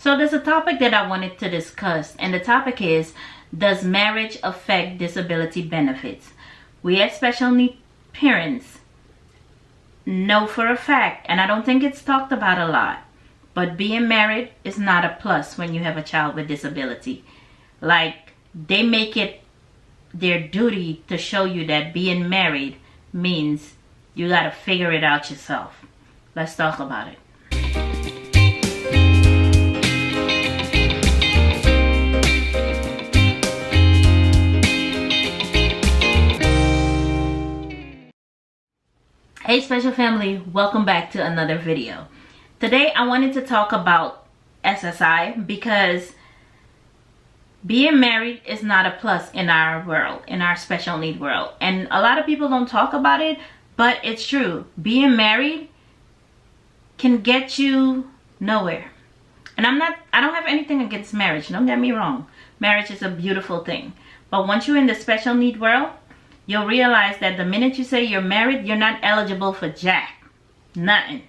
So there's a topic that I wanted to discuss, and the topic is, does marriage affect disability benefits? We as special need parents know for a fact, and I don't think it's talked about a lot, but being married is not a plus when you have a child with disability. Like, they make it their duty to show you that being married means you gotta figure it out yourself. Let's talk about it. Hey special family, welcome back to another video. Today I wanted to talk about SSI because being married is not a plus in our world, in our special need world. And a lot of people don't talk about it, but it's true. Being married can get you nowhere. And I don't have anything against marriage, don't get me wrong. Marriage is a beautiful thing. But once you're in the special need world, you'll realize that the minute you say you're married, you're not eligible for jack. Nothing.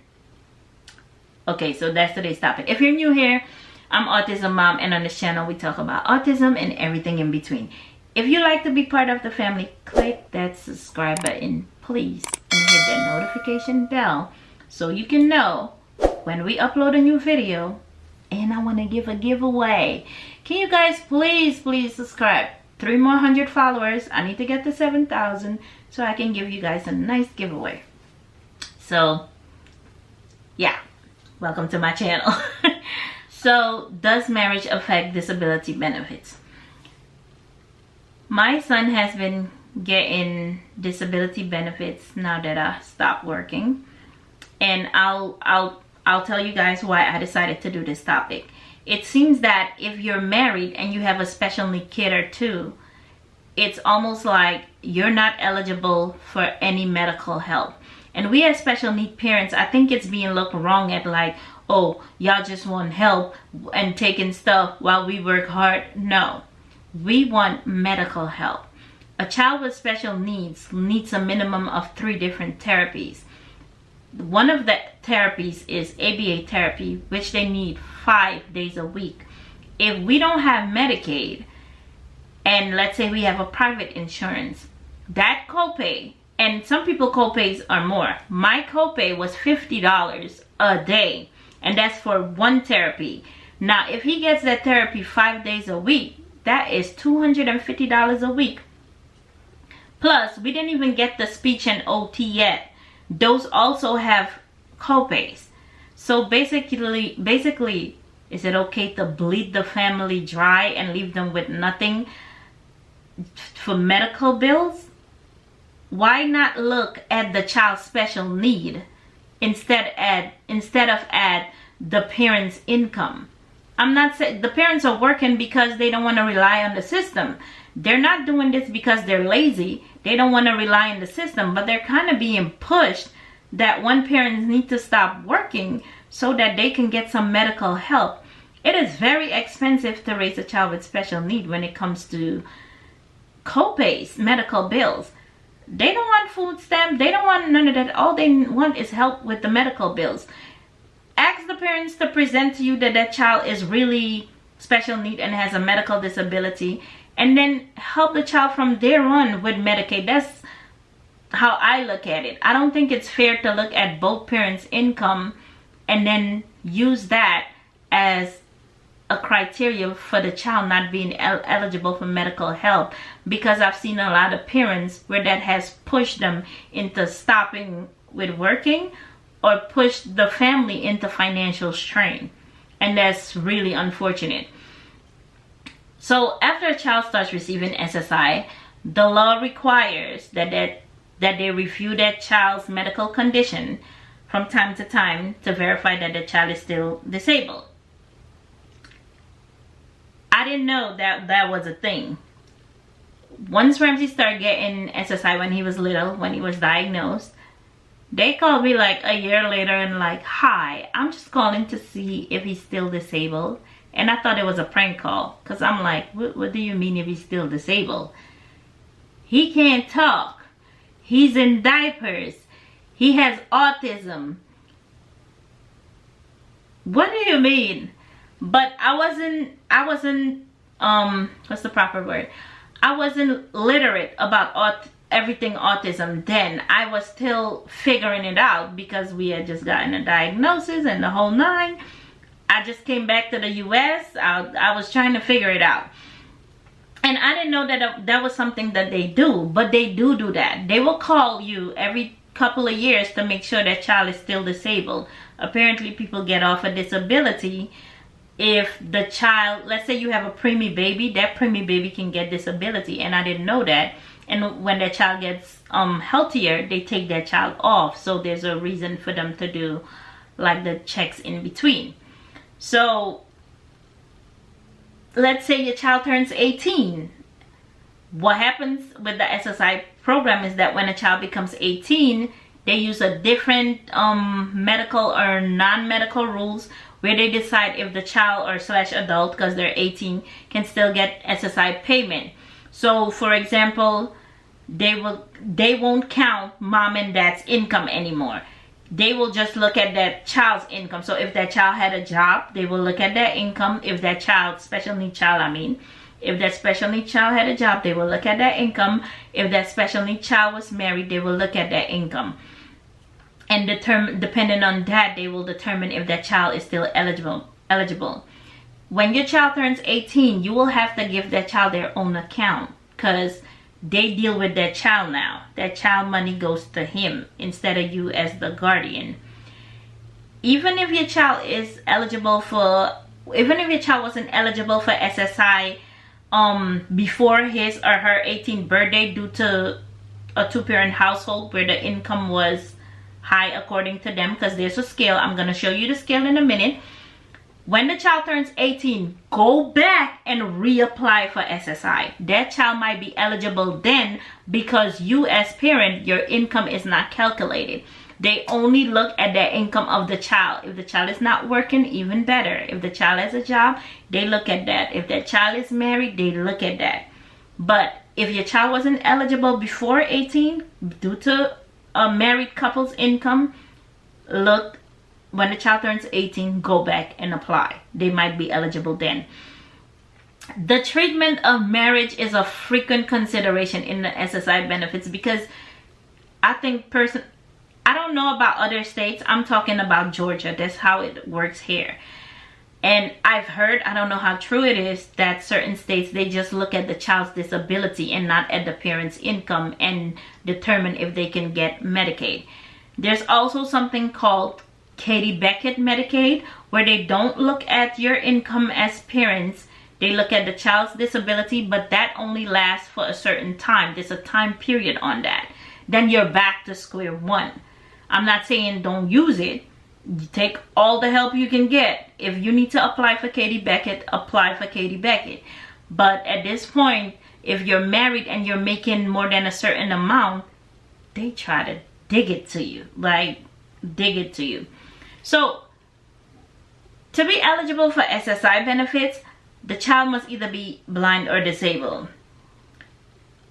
Okay, so that's today's topic. If you're new here, I'm Autism Mom, and on this channel we talk about autism and everything in between. If you like to be part of the family, click that subscribe button, please, and hit that notification bell so you can know when we upload a new video. And I want to give a giveaway. Can you guys please subscribe? 3 more hundred followers. I need to get to 7,000 so I can give you guys a nice giveaway. So yeah, welcome to my channel. So, does marriage affect disability benefits? My son has been getting disability benefits now that I stopped working, and I'll tell you guys why I decided to do this topic. It seems that if you're married and you have a special need kid or two, it's almost like you're not eligible for any medical help. And we as special need parents, I think it's being looked wrong at, like, oh, y'all just want help and taking stuff while we work hard. No, we want medical help. A child with special needs needs a minimum of 3 different therapies. One of the therapies is ABA therapy, which they need 5 days a week. If we don't have Medicaid, and let's say we have a private insurance, that copay, and some people copays are more. My copay was $50 a day, and that's for one therapy. Now, if he gets that therapy 5 days a week, that is $250 a week. Plus, we didn't even get the speech and OT yet. Those also have copays. So basically, is it okay to bleed the family dry and leave them with nothing for medical bills? Why not look at the child's special need instead of at the parents' income? I'm not saying the parents are working because they don't want to rely on the system. They're not doing this because they're lazy. They don't want to rely on the system, but they're kind of being pushed that one parent needs to stop working so that they can get some medical help. It is very expensive to raise a child with special need when it comes to copays, medical bills. They don't want food stamps. They don't want none of that. All they want is help with the medical bills. Ask the parents to present to you that that child is really special need and has a medical disability, and then help the child from there on with Medicaid. That's how I look at it. I don't think it's fair to look at both parents' income and then use that as a criteria for the child not being eligible for medical help, because I've seen a lot of parents where that has pushed them into stopping with working or pushed the family into financial strain, and that's really unfortunate. So after a child starts receiving SSI, the law requires that they review that child's medical condition from time to time to verify that the child is still disabled. I didn't know that was a thing. Once Ramsey started getting SSI when he was little, when he was diagnosed, they called me like a year later and like, hi, I'm just calling to see if he's still disabled. And I thought it was a prank call, because I'm like, what do you mean if he's still disabled? He can't talk. He's in diapers. He has autism. What do you mean? But I wasn't what's the proper word? I wasn't literate about everything autism then. I was still figuring it out because we had just gotten a diagnosis and the whole nine. I just came back to the US. I was trying to figure it out. And I didn't know that that was something that they do, but they do that. They will call you every couple of years to make sure that child is still disabled. Apparently people get off a disability if the child, let's say you have a preemie baby, that preemie baby can get disability, and I didn't know that. And when that child gets healthier, they take that child off. So there's a reason for them to do like the checks in between. So let's say your child turns 18. What happens with the SSI program is that when a child becomes 18, they use a different medical or non-medical rules where they decide if the child or slash adult, because they're 18, can still get SSI payment. So for example, they won't count mom and dad's income anymore. They will just look at that child's income. So if that child had a job, they will look at their income. If that child, special needs child, if that special needs child had a job, they will look at their income. If that special needs child was married, they will look at their income. And depending on that, they will determine if that child is still eligible. When your child turns 18, you will have to give that child their own account, because they deal with that child now. That child money goes to him instead of you as the guardian. Even if your child is eligible for, even if your child wasn't eligible for SSI before his or her 18th birthday due to a two-parent household where the income was high according to them, because there's a scale. I'm going to show you the scale in a minute. When the child turns 18, go back and reapply for SSI. That child might be eligible then, because you as parent, your income is not calculated. They only look at the income of the child. If the child is not working, even better. If the child has a job, they look at that. If that child is married, they look at that. But if your child wasn't eligible before 18 due to a married couple's income, look, when the child turns 18, go back and apply. They might be eligible then. The treatment of marriage is a frequent consideration in the SSI benefits, because I think I don't know about other states. I'm talking about Georgia. That's how it works here. And I've heard, I don't know how true it is, that certain states, they just look at the child's disability and not at the parent's income and determine if they can get Medicaid. There's also something called Katie Beckett Medicaid, where they don't look at your income as parents. They look at the child's disability, but that only lasts for a certain time. There's a time period on that. Then you're back to square one. I'm not saying don't use it. You take all the help you can get. If you need to apply for Katie Beckett, apply for Katie Beckett. But at this point, if you're married and you're making more than a certain amount, they try to dig it to you. Like, dig it to you. So, to be eligible for SSI benefits, the child must either be blind or disabled.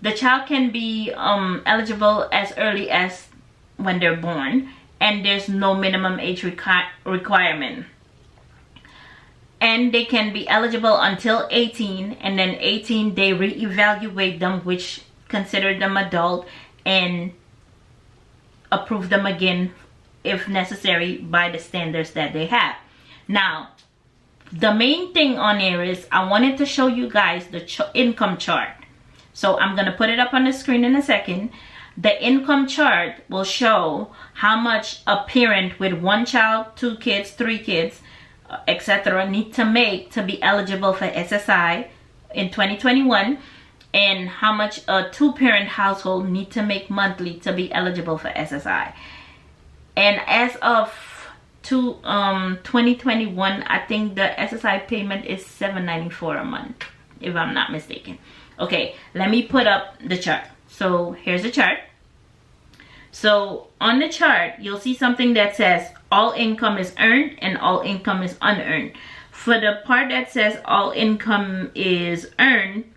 The child can be eligible as early as when they're born, and there's no minimum age requirement. And they can be eligible until 18, and then 18 they reevaluate them, which consider them adult, and approve them again if necessary by the standards that they have. Now, the main thing on here is I wanted to show you guys the income chart. So I'm going to put it up on the screen in a second. The income chart will show how much a parent with one child, 2 kids, 3 kids, etc. need to make to be eligible for SSI in 2021, and how much a 2-parent household need to make monthly to be eligible for SSI. And as of 2021, I think the SSI payment is $7.94 a month, if I'm not mistaken. Okay, let me put up the chart. So here's the chart. So on the chart, you'll see something that says all income is earned and all income is unearned. For the part that says all income is earned,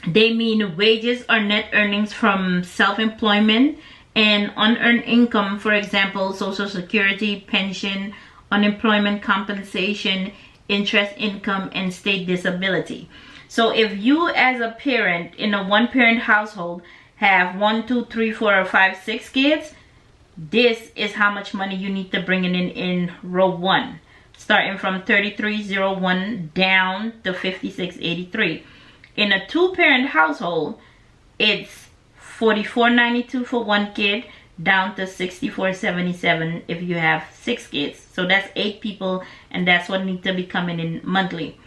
they mean wages or net earnings from self-employment, and unearned income, for example, Social Security, pension, unemployment compensation, interest income, and state disability. So if you as a parent in a one-parent household have 1, 2, 3, 4, or 5, 6 kids, this is how much money you need to bring in row 1, starting from 3301 down to 5683. In a 2-parent household, it's 4492 for 1 kid down to 6477 if you have 6 kids. So that's 8 people, and that's what needs to be coming in monthly.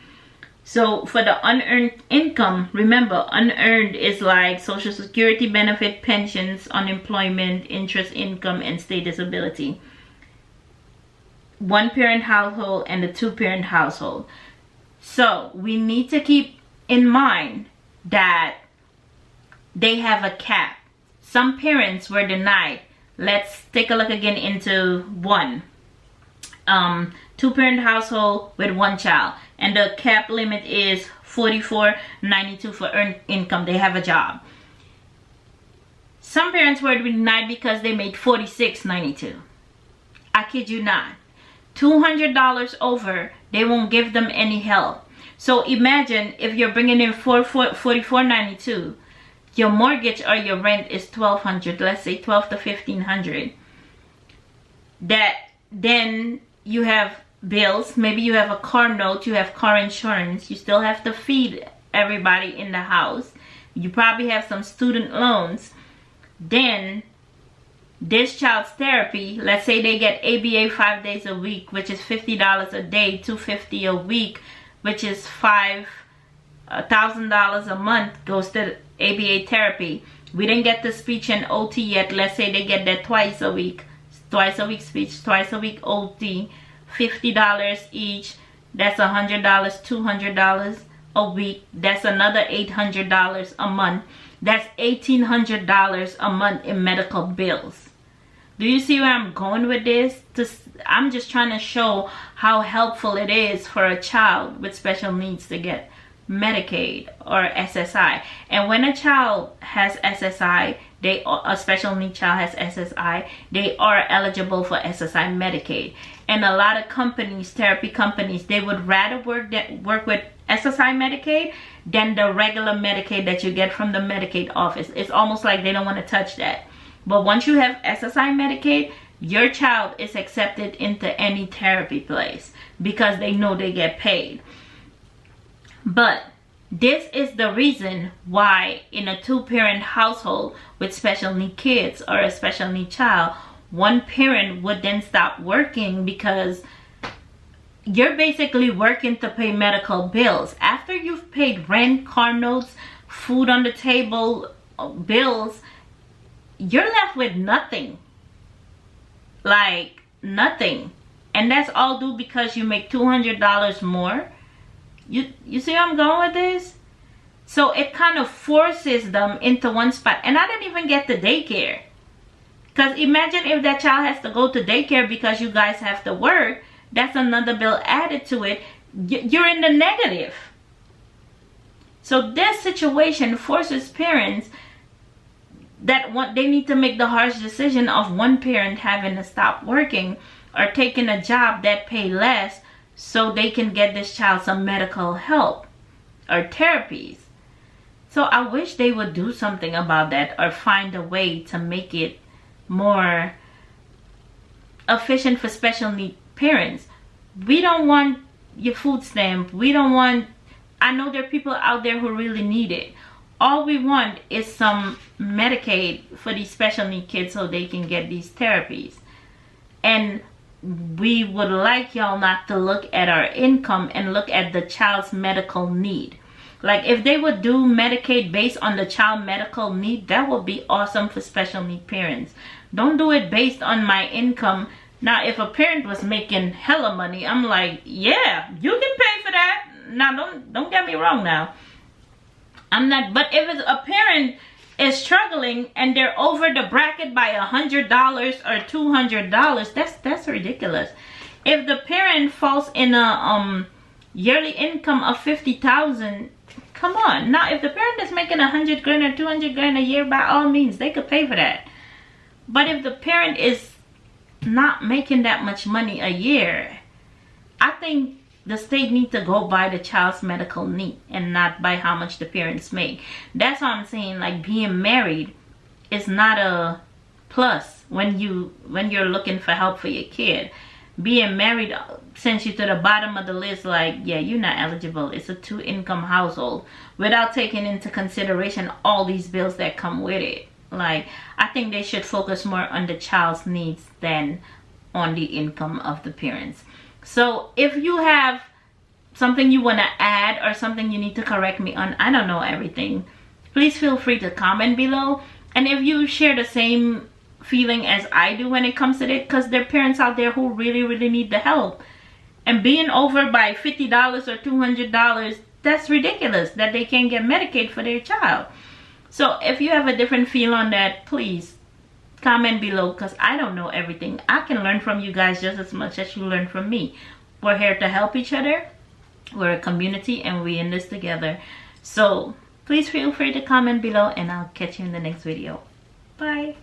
So for the unearned income, remember, unearned is like Social Security benefit, pensions, unemployment, interest income, and state disability. 1-parent household and a 2-parent household. So we need to keep in mind that they have a cap. Some parents were denied. Let's take a look again into one. 2-parent household with 1 child, and the cap limit is $44.92 for earned income. They have a job. Some parents were denied because they made $46.92. I kid you not. $200 over, they won't give them any help. So imagine if you're bringing in $44.92, your mortgage or your rent is $1,200. Let's say $1,200 to $1,500. That then you have bills. Maybe you have a car note, you have car insurance, you still have to feed everybody in the house, you probably have some student loans. Then this child's therapy, let's say they get ABA 5 days a week, which is $50 a day, $250 a week, which is $1,000 a month goes to ABA therapy. We didn't get the speech and OT yet. Let's say they get that twice a week speech, twice a week OT, $50 each. That's $100, $200 a week. That's another $800 a month. That's $1,800 a month in medical bills. Do you see where I'm going with this? I'm just trying to show how helpful it is for a child with special needs to get Medicaid or SSI. And when a child has SSI, a special needs child has SSI, they are eligible for SSI Medicaid. And a lot of companies, therapy companies, they would rather work with SSI Medicaid than the regular Medicaid that you get from the Medicaid office. It's almost like they don't want to touch that. But once you have SSI Medicaid, your child is accepted into any therapy place because they know they get paid. But this is the reason why in a 2-parent household with special need kids or a special need child, one parent would then stop working because you're basically working to pay medical bills. After you've paid rent, car notes, food on the table, bills, you're left with nothing. Like nothing. And that's all due because you make $200 more. You see where I'm going with this? So it kind of forces them into one spot. And I didn't even get the daycare. Because imagine if that child has to go to daycare because you guys have to work. That's another bill added to it. You're in the negative. So this situation forces parents that they need to make the harsh decision of one parent having to stop working or taking a job that pay less so they can get this child some medical help or therapies. So I wish they would do something about that or find a way to make it more efficient for special need parents. We don't want your food stamp. We don't want, I know there are people out there who really need it. All we want is some Medicaid for these special need kids so they can get these therapies. And we would like y'all not to look at our income and look at the child's medical need. Like if they would do Medicaid based on the child medical need, that would be awesome for special need parents. Don't do it based on my income. Now if a parent was making hella money, I'm like, yeah, you can pay for that. Now don't get me wrong now. I'm not, but if it's a parent is struggling and they're over the bracket by $100 or $200, that's ridiculous. If the parent falls in a yearly income of $50,000, come on. Now if the parent is making $100 grand or $200 grand a year, by all means they could pay for that. But if the parent is not making that much money a year, I think the state needs to go by the child's medical need and not by how much the parents make. That's why I'm saying, like, being married is not a plus when you're looking for help for your kid. Being married sends you to the bottom of the list, like, yeah, you're not eligible. It's a 2-income household, without taking into consideration all these bills that come with it. Like, I think they should focus more on the child's needs than on the income of the parents. So if you have something you want to add or something you need to correct me on, I don't know everything, please feel free to comment below. And if you share the same feeling as I do when it comes to it, because there are parents out there who really need the help, and being over by $50 or $200, that's ridiculous that they can't get Medicaid for their child. So if you have a different feel on that, please comment below, because I don't know everything. I can learn from you guys just as much as you learn from me. We're here to help each other. We're a community and we're in this together. So please feel free to comment below, and I'll catch you in the next video. Bye.